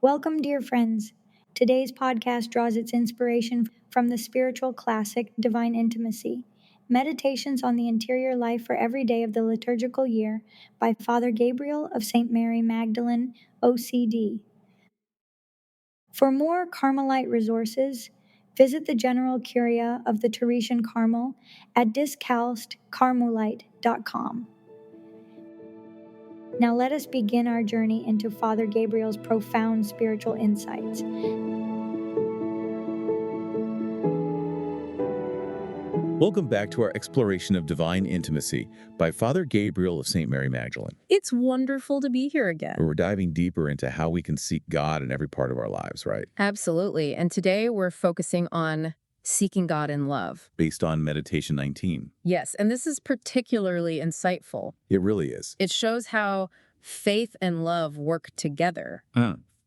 Welcome, dear friends. Today's podcast draws its inspiration from the spiritual classic Divine Intimacy, Meditations on the Interior Life for Every Day of the Liturgical Year by Father Gabriel of St. Mary Magdalene, OCD. For more Carmelite resources, visit the General Curia of the Teresian Carmel at discalcedcarmelite.com. Now let us begin our journey into Father Gabriel's profound spiritual insights. Welcome back to our exploration of divine intimacy by Father Gabriel of St. Mary Magdalene. It's wonderful to be here again. We're diving deeper into how we can seek God in every part of our lives, right? Absolutely. And today we're focusing on seeking God in love. Based on Meditation 19. Yes, and this is particularly insightful. It really is. It shows how faith and love work together,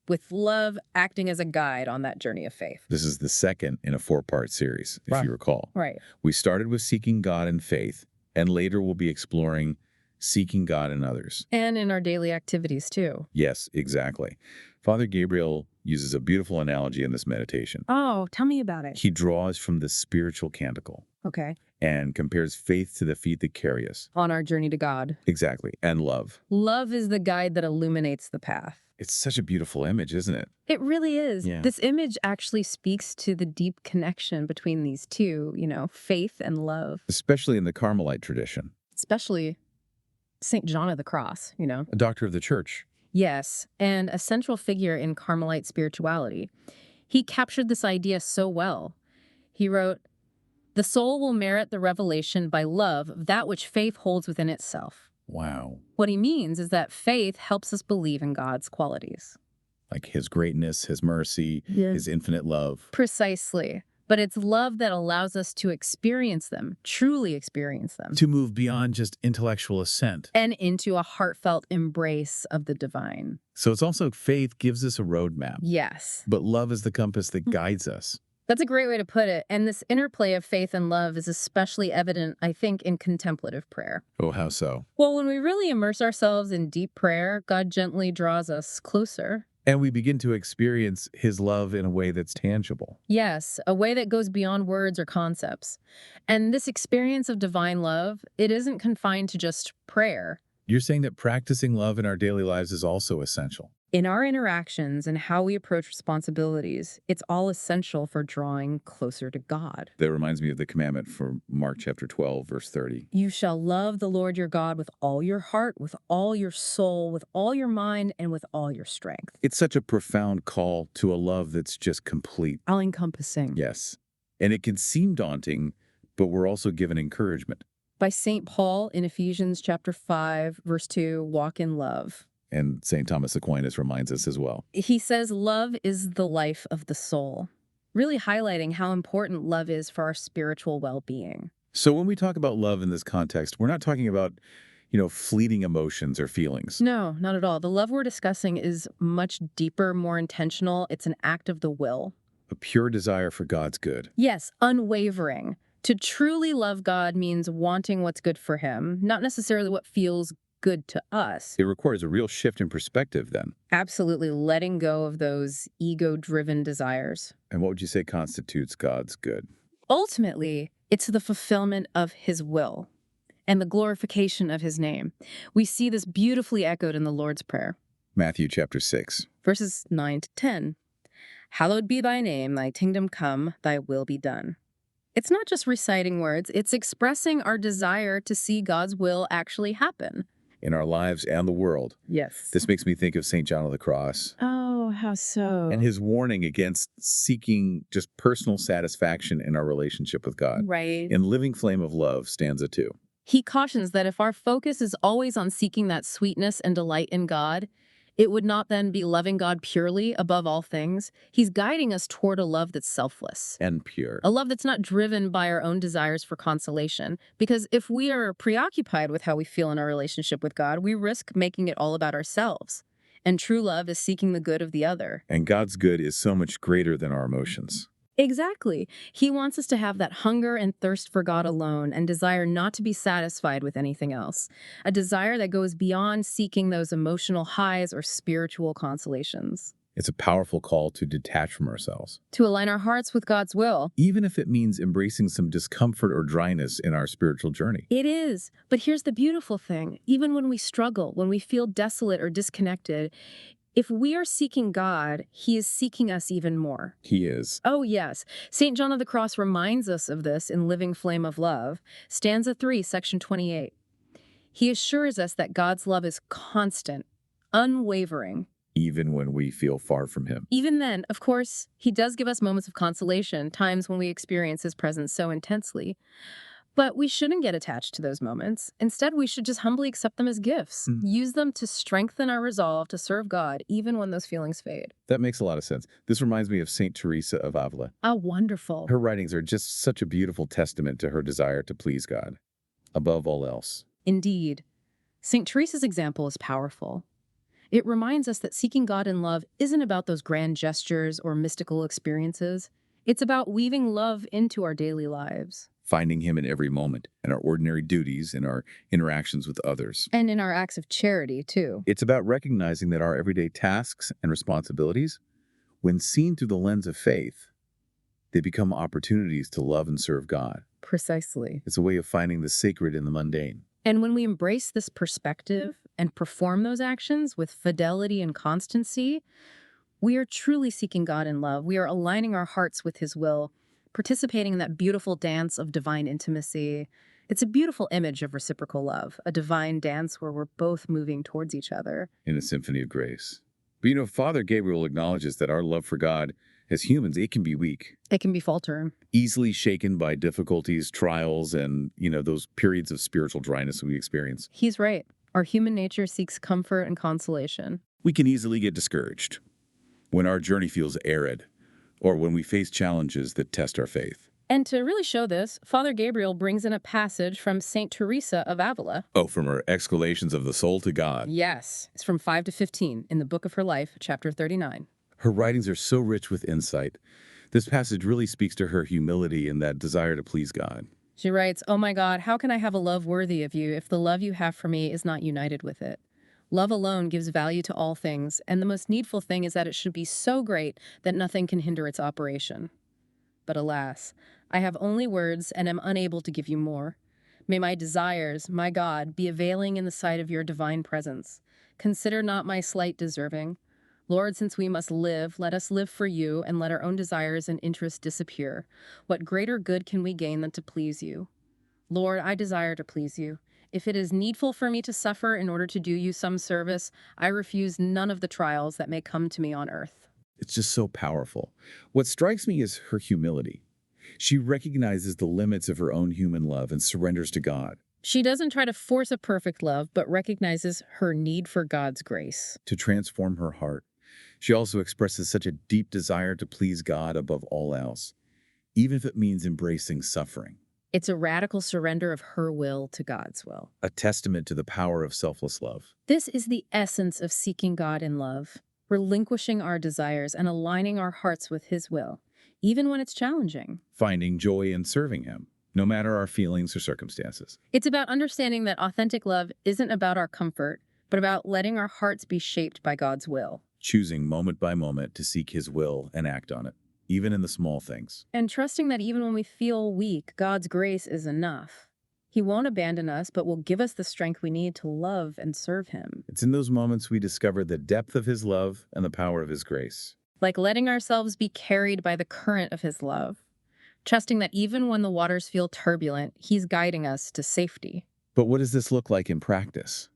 with love acting as a guide on that journey of faith. This is the second in a 4-part series, if you recall. Right. We started with seeking God in faith, and later we'll be exploring seeking God in others. And in our daily activities, too. Yes, exactly. Father Gabriel uses a beautiful analogy in this meditation. Oh, tell me about it. He draws from the spiritual canticle. Okay. And compares faith to the feet that carry us. On our journey to God. Exactly. And love. Love is the guide that illuminates the path. It's such a beautiful image, isn't it? It really is. Yeah. This image actually speaks to the deep connection between these two, faith and love. Especially in the Carmelite tradition. Especially St. John of the Cross, A doctor of the church. Yes, and a central figure in Carmelite spirituality. He captured this idea so well. He wrote, "The soul will merit the revelation by love of that which faith holds within itself." Wow. What he means is that faith helps us believe in God's qualities. Like his greatness, his mercy, his infinite love. Precisely. But it's love that allows us to experience them, truly experience them. To move beyond just intellectual assent. And into a heartfelt embrace of the divine. So it's also faith gives us a roadmap. Yes. But love is the compass that guides us. That's a great way to put it. And this interplay of faith and love is especially evident, I think, in contemplative prayer. Oh, how so? Well, when we really immerse ourselves in deep prayer, God gently draws us closer. And we begin to experience his love in a way that's tangible. Yes, a way that goes beyond words or concepts. And this experience of divine love, it isn't confined to just prayer. You're saying that practicing love in our daily lives is also essential. In our interactions and how we approach responsibilities, it's all essential for drawing closer to God. That reminds me of the commandment from Mark chapter 12, verse 30. You shall love the Lord your God with all your heart, with all your soul, with all your mind, and with all your strength. It's such a profound call to a love that's just complete. All-encompassing. Yes. And it can seem daunting, but we're also given encouragement. By St. Paul in Ephesians chapter 5, verse 2, walk in love. And St. Thomas Aquinas reminds us as well. He says love is the life of the soul, really highlighting how important love is for our spiritual well-being. So when we talk about love in this context, we're not talking about, fleeting emotions or feelings. No, not at all. The love we're discussing is much deeper, more intentional. It's an act of the will. A pure desire for God's good. Yes, unwavering. To truly love God means wanting what's good for him, not necessarily what feels good to us. It requires a real shift in perspective then. Absolutely letting go of those ego-driven desires. And what would you say constitutes God's good? Ultimately, it's the fulfillment of his will and the glorification of his name. We see this beautifully echoed in the Lord's Prayer. Matthew chapter 6. Verses 9 to 10. Hallowed be thy name, thy kingdom come, thy will be done. It's not just reciting words, it's expressing our desire to see God's will actually happen. In our lives and the world. Yes. This makes me think of St. John of the Cross. Oh, how so? And his warning against seeking just personal satisfaction in our relationship with God. Right. In Living Flame of Love, stanza 2. He cautions that if our focus is always on seeking that sweetness and delight in God, it would not then be loving God purely above all things. He's guiding us toward a love that's selfless. And pure. A love that's not driven by our own desires for consolation. Because if we are preoccupied with how we feel in our relationship with God, we risk making it all about ourselves. And true love is seeking the good of the other. And God's good is so much greater than our emotions. Exactly. He wants us to have that hunger and thirst for God alone and desire not to be satisfied with anything else. A desire that goes beyond seeking those emotional highs or spiritual consolations. It's a powerful call to detach from ourselves, To align our hearts with God's will. even if it means embracing some discomfort or dryness in our spiritual journey. It is. But here's the beautiful thing. Even when we struggle, when we feel desolate or disconnected, if we are seeking God, He is seeking us even more. He is. Oh, yes. St. John of the Cross reminds us of this in Living Flame of Love, stanza 3, section 28. He assures us that God's love is constant, unwavering. Even when we feel far from him. Even then, of course, He does give us moments of consolation, times when we experience His presence so intensely. But we shouldn't get attached to those moments. Instead, we should just humbly accept them as gifts. Use them to strengthen our resolve to serve God, even when those feelings fade. That makes a lot of sense. This reminds me of St. Teresa of Avila. Oh, wonderful. Her writings are just such a beautiful testament to her desire to please God, above all else. Indeed. St. Teresa's example is powerful. It reminds us that seeking God in love isn't about those grand gestures or mystical experiences. It's about weaving love into our daily lives. Finding him in every moment, in our ordinary duties, in our interactions with others. And in our acts of charity, too. It's about recognizing that our everyday tasks and responsibilities, when seen through the lens of faith, they become opportunities to love and serve God. Precisely. It's a way of finding the sacred in the mundane. And when we embrace this perspective and perform those actions with fidelity and constancy, we are truly seeking God in love. We are aligning our hearts with His will, participating in that beautiful dance of divine intimacy. It's a beautiful image of reciprocal love, a divine dance where we're both moving towards each other. In a symphony of grace. But Father Gabriel acknowledges that our love for God, as humans, it can be weak. It can be faltering. Easily shaken by difficulties, trials, and, those periods of spiritual dryness we experience. He's right. Our human nature seeks comfort and consolation. We can easily get discouraged when our journey feels arid, or when we face challenges that test our faith. And to really show this, Father Gabriel brings in a passage from St. Teresa of Avila. Oh, from her Exhalations of the Soul to God. Yes, it's from 5 to 15 in the Book of Her Life, chapter 39. Her writings are so rich with insight. This passage really speaks to her humility and that desire to please God. She writes, "Oh my God, how can I have a love worthy of you if the love you have for me is not united with it? Love alone gives value to all things, and the most needful thing is that it should be so great that nothing can hinder its operation. But alas, I have only words and am unable to give you more. May my desires, my God, be availing in the sight of your divine presence. Consider not my slight deserving. Lord, since we must live, let us live for you, and let our own desires and interests disappear. What greater good can we gain than to please you? Lord, I desire to please you. If it is needful for me to suffer in order to do you some service, I refuse none of the trials that may come to me on earth." It's just so powerful. What strikes me is her humility. She recognizes the limits of her own human love and surrenders to God. She doesn't try to force a perfect love, but recognizes her need for God's grace to transform her heart. She also expresses such a deep desire to please God above all else, even if it means embracing suffering. It's a radical surrender of her will to God's will. A testament to the power of selfless love. This is the essence of seeking God in love, relinquishing our desires and aligning our hearts with His will, even when it's challenging. Finding joy in serving Him, no matter our feelings or circumstances. It's about understanding that authentic love isn't about our comfort, but about letting our hearts be shaped by God's will. Choosing moment by moment to seek His will and act on it, even in the small things. And trusting that even when we feel weak, God's grace is enough. He won't abandon us, but will give us the strength we need to love and serve Him. It's in those moments we discover the depth of His love and the power of His grace. Like letting ourselves be carried by the current of His love. Trusting that even when the waters feel turbulent, He's guiding us to safety. But what does this look like in practice?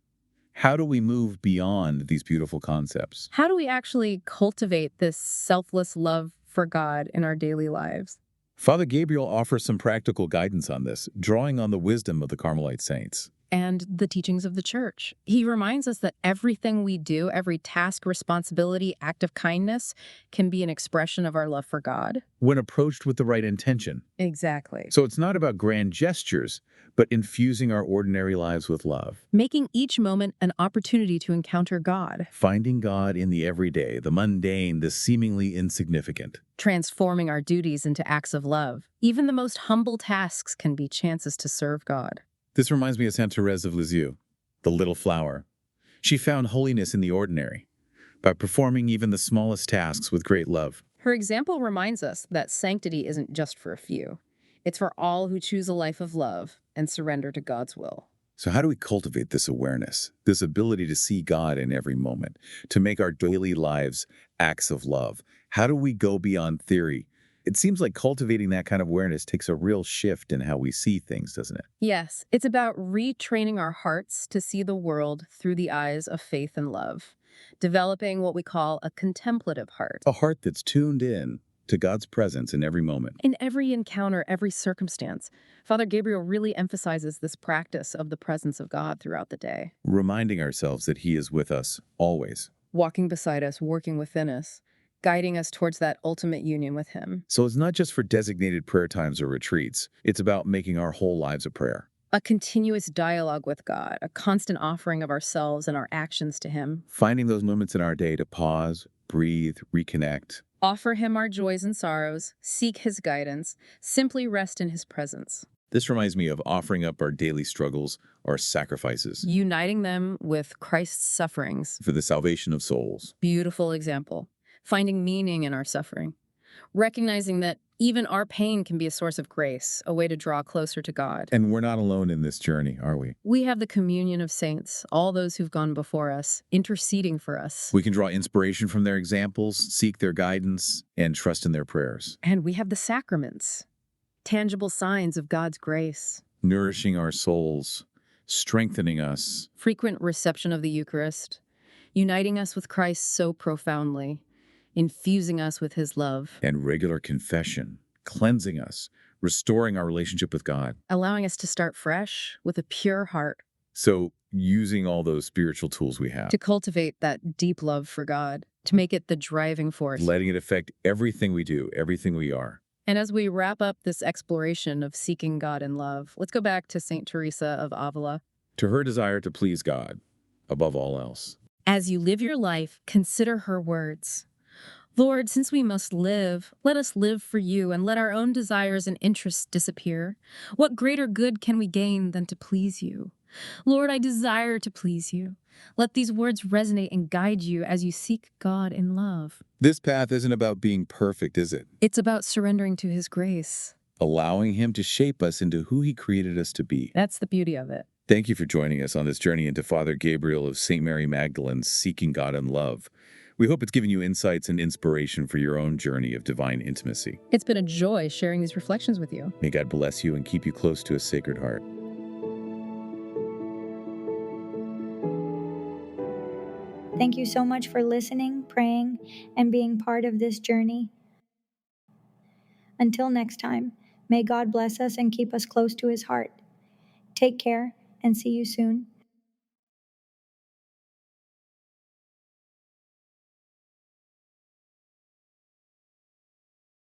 How do we move beyond these beautiful concepts? How do we actually cultivate this selfless love for God in our daily lives? Father Gabriel offers some practical guidance on this, drawing on the wisdom of the Carmelite saints. And the teachings of the Church. He reminds us that everything we do, every task, responsibility, act of kindness, can be an expression of our love for God. When approached with the right intention. Exactly. So it's not about grand gestures, but infusing our ordinary lives with love. Making each moment an opportunity to encounter God. Finding God in the everyday, the mundane, the seemingly insignificant. Transforming our duties into acts of love. Even the most humble tasks can be chances to serve God. This reminds me of Saint Thérèse of Lisieux, the little flower. She found holiness in the ordinary, by performing even the smallest tasks with great love. Her example reminds us that sanctity isn't just for a few. It's for all who choose a life of love and surrender to God's will. So how do we cultivate this awareness, this ability to see God in every moment, to make our daily lives acts of love? How do we go beyond theory? It seems like cultivating that kind of awareness takes a real shift in how we see things, doesn't it? Yes, it's about retraining our hearts to see the world through the eyes of faith and love, developing what we call a contemplative heart. A heart that's tuned in to God's presence in every moment. In every encounter, every circumstance, Father Gabriel really emphasizes this practice of the presence of God throughout the day. Reminding ourselves that He is with us always. Walking beside us, working within us, guiding us towards that ultimate union with Him. So it's not just for designated prayer times or retreats. It's about making our whole lives a prayer. A continuous dialogue with God, a constant offering of ourselves and our actions to Him. Finding those moments in our day to pause, breathe, reconnect. Offer Him our joys and sorrows, seek His guidance, simply rest in His presence. This reminds me of offering up our daily struggles, our sacrifices, Uniting them with Christ's sufferings. for the salvation of souls. Beautiful example. Finding meaning in our suffering. Recognizing that even our pain can be a source of grace, a way to draw closer to God. And we're not alone in this journey, are we? We have the communion of saints, all those who've gone before us, interceding for us. We can draw inspiration from their examples, seek their guidance, and trust in their prayers, And we have the sacraments, tangible signs of God's grace. nourishing our souls, strengthening us. Frequent reception of the Eucharist, uniting us with Christ so profoundly, infusing us with His love, And regular confession, cleansing us, restoring our relationship with God. allowing us to start fresh with a pure heart, So using all those spiritual tools we have, to cultivate that deep love for God, to make it the driving force. letting it affect everything we do, everything we are. And as we wrap up this exploration of seeking God in love, let's go back to St. Teresa of Avila. To her desire to please God, above all else. As you live your life, consider her words. Lord, since we must live, let us live for you and let our own desires and interests disappear. What greater good can we gain than to please you? Lord, I desire to please you. Let these words resonate and guide you as you seek God in love. This path isn't about being perfect, is it? It's about surrendering to His grace. Allowing Him to shape us into who He created us to be. That's the beauty of it. Thank you for joining us on this journey into Father Gabriel of St. Mary Magdalene's Seeking God in Love. We hope it's given you insights and inspiration for your own journey of divine intimacy. It's been a joy sharing these reflections with you. May God bless you and keep you close to His Sacred Heart. Thank you so much for listening, praying, and being part of this journey. Until next time, may God bless us and keep us close to His heart. Take care and see you soon.